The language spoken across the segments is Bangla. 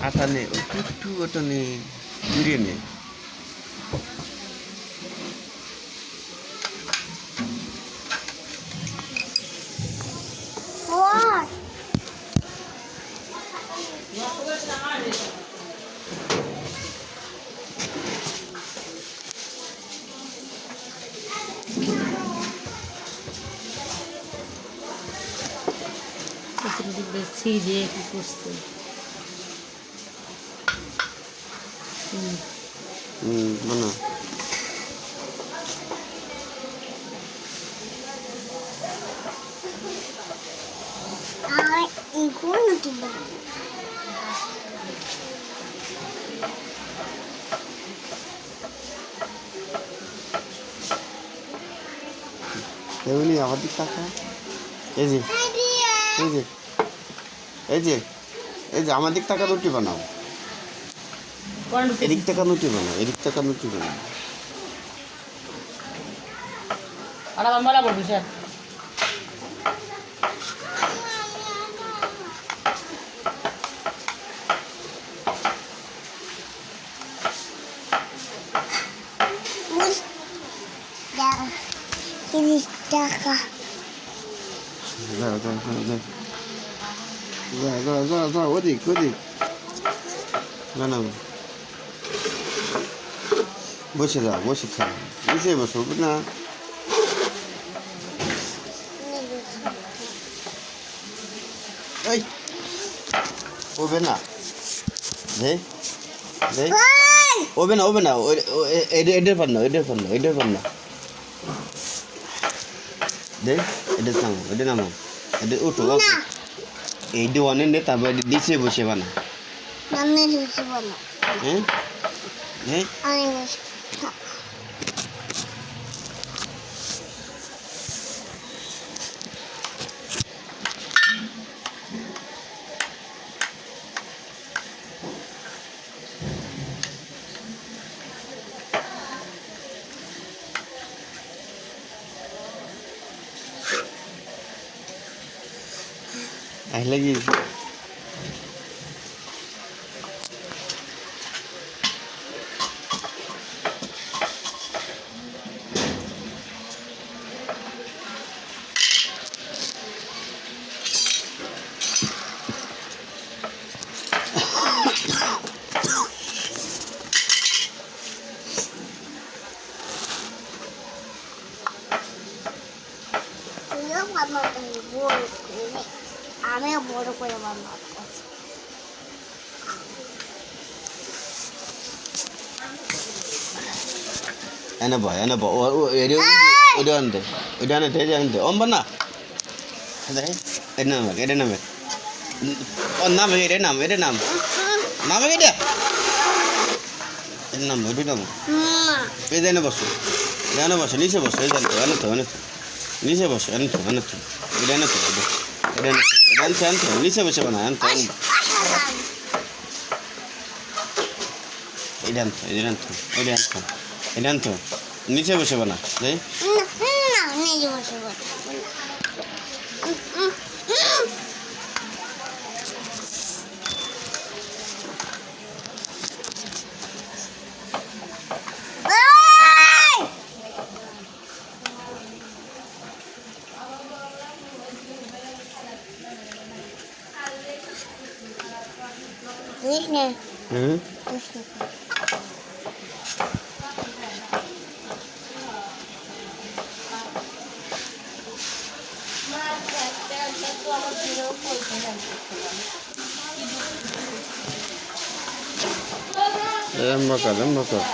আটা নে একটু ওটা নে ঘুরে নে ছিঁড়ে কি করছে বানা এগুলি আমার দিক টাকা এই যে এই যে এই যে এই যে আমার দিক টাকা রুটি বানাও এদিক টাকা রুটি বানাও এদিক টাকা রুটি বানাও আর আমার বলা বলবি স্যার টাকা যা ওদিক ওদিক বানাও বসে যাও বসে থাক নিচে বসো না এই ওবে না দে দে ওবে না এডের পার না দে এটা নামো এটা নামো এটা উঠো এইটা অনেক নে তারপর নিচে বসে বানা হ্যাঁ হ্যাঁ আহিলে কি আমিও বড় করে বানাবো এনে বয় ওটা আনতে অম্বা না এটা নামে ওর নাম এটা নাম নামে এটা নাম ওইটা নাম এই জানে বসো নিচে বসো এই জানতো নিচে বসো এটা আনতো নিচে বসে বানা আনতো এটা আনতো নিচে বসে বানা যাই কৃষ্ণ হুম কৃষ্ণ লম্বা কর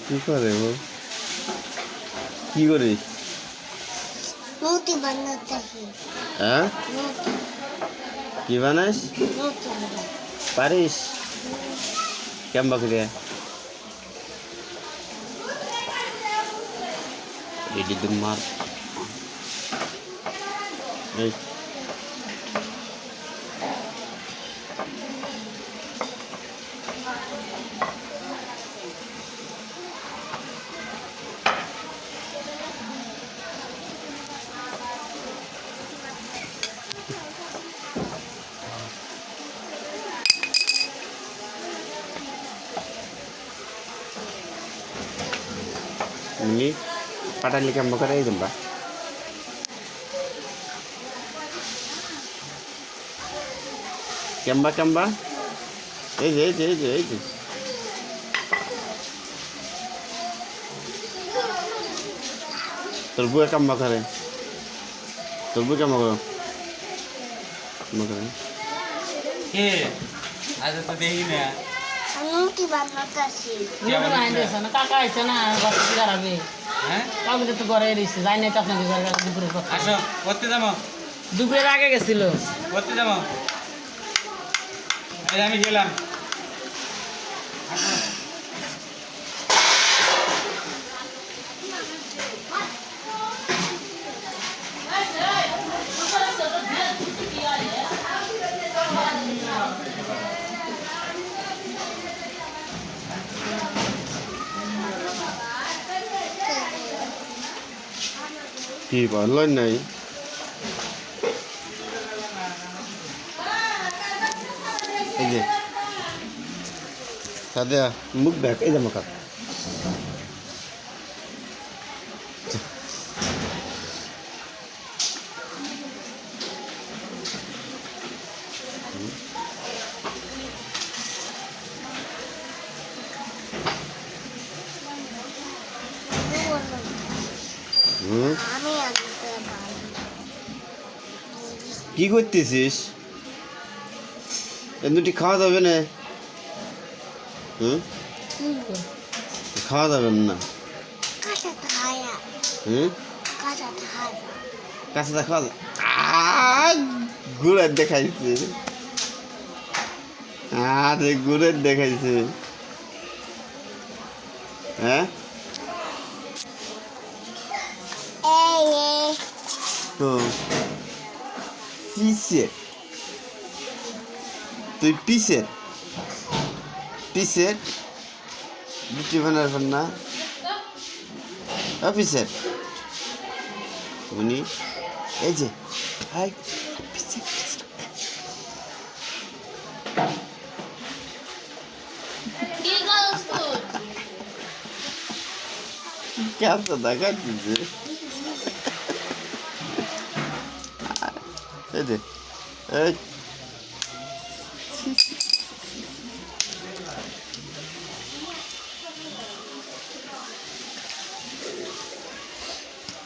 কি করে ও কি করিস মূর্তি বানাতে হ্যাঁ মূর্তি কি বানাস মূর্তি পারিস কেমন করে এটি তো মার এই ini padahal ikan bakar itu mbak kemba itu terbuat ikan bakar terbuat ikan bakar bakar কে আজ তো দেখি না মূর্তি বানাতে রুটি বানাই দিয়েছে না কাকা আইছে না বাচ্চা কি করাবে হ্যাঁ কাউকে তো ঘরে রয়েছে যাই নাই তো আপনাকে ঘরে দুপুরের কথা আসো করতে যাবো দুপুরের আগে গেছিল করতে যাবো এই আমি গেলাম আসো কি ভালো নাই এই যে সাদা মুখ দেখ এই যে মাকা হুম আমি আনতে পারি কি করতেছিস এ দুটি খাওয়া যাবে না হুম খাওয়া যাবে না কাঁচা থায়া হুম কাঁচা থায়া কাছে খাওয়া গুড়ের দেখাইছে আরে গুড়ের দেখাইছে হ্যাঁ এই তো পিসে তুই পিসে রুটি বানার না পিসে উনি এই যে হাই পিসে কি করছ তুই কেমন দেখাচ্ছিস এই যে এই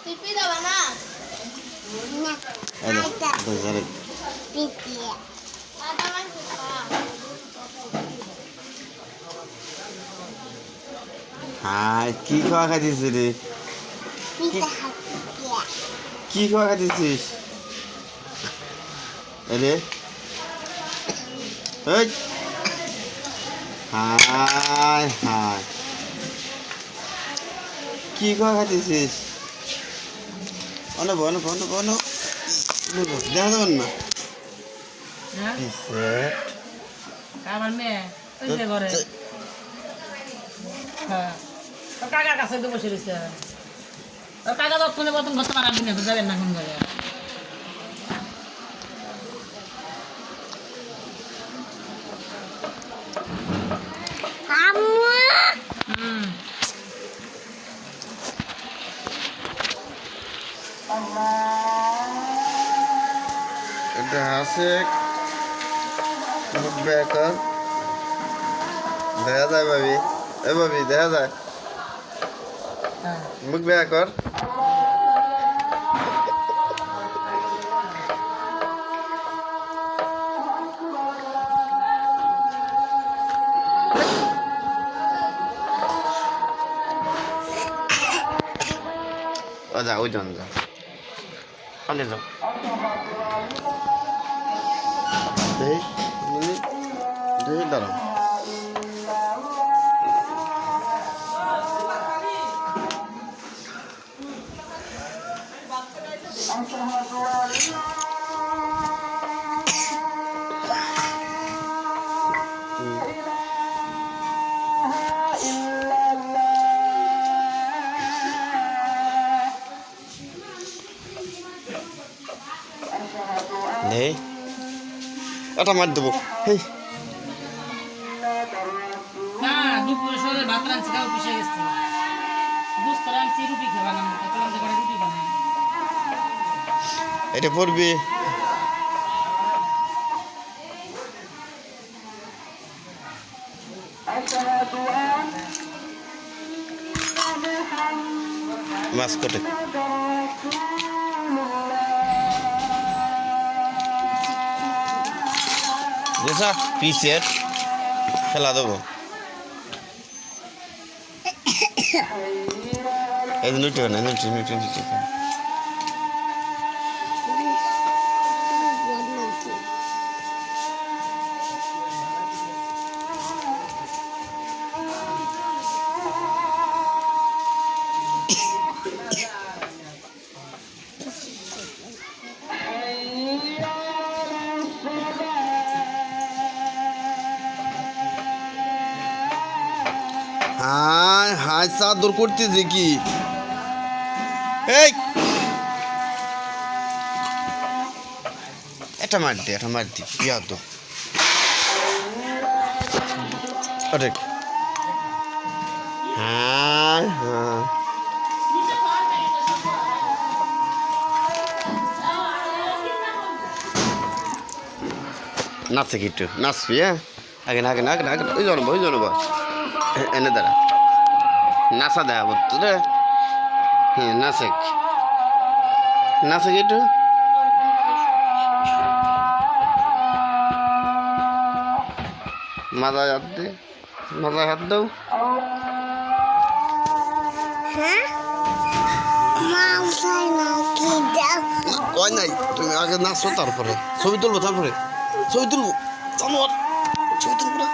পিপি দাও না না এই যে পিপি আদা হাই কি খাওয়া খাইছিস রে পিতা হাতিয়া কি খাওয়া খাইছিস রে এই হাই হাই কি খাওয়া খাইছিস অনেক দেখা যাবেন না হ্যাঁ পিসে আমার মেয়ে ওই যে ঘরে হ্যাঁ তো কাকার কাছে তো বসে রয়েছে তো কাকা যতক্ষণে প্রথম ঘর তোমার আপনি যাবেন না কোন ঘরে শেখ মুখ বেকর দেখা যায় ভাবি এ ভাবি দেখা যায় হ্যাঁ মুখ বেকর যা ওই যান যা পালিয়ে যাও দাঁড়াও নেই এটা মার দেবো হেই না দুপুরে সরে ভাত রাঁধছি খাও পিছিয়ে গেছে বুঝতে রাঁধছি রুটি খাবা না তারপর আমাদের ঘরে রুটি বানাই এটা পড়বি মাছ কটে যেসা পিসের খেলা দেবো এই নুটি না নুটি নুটি নুটি হাই হাই চাদর করতেছে কি এই এটা মার দি ইয়া তো আরে হ্যাঁ হ্যাঁ নাচে কি একটু নাচবি হ্যাঁ আগে না আগে না আগে না আগে ওই জনবা এনে দাঁড়া নাচা দেয়া বলতো রে হ্যাঁ নাচে কি একটু মাথায় হাত দে মাথায় হাত দাও হ্যাঁ মাথায় নাকি দাও কয় নাই তুমি আগে নাচো তারপরে ছবি তুলবো জানোয়ার ছবি তুলবো না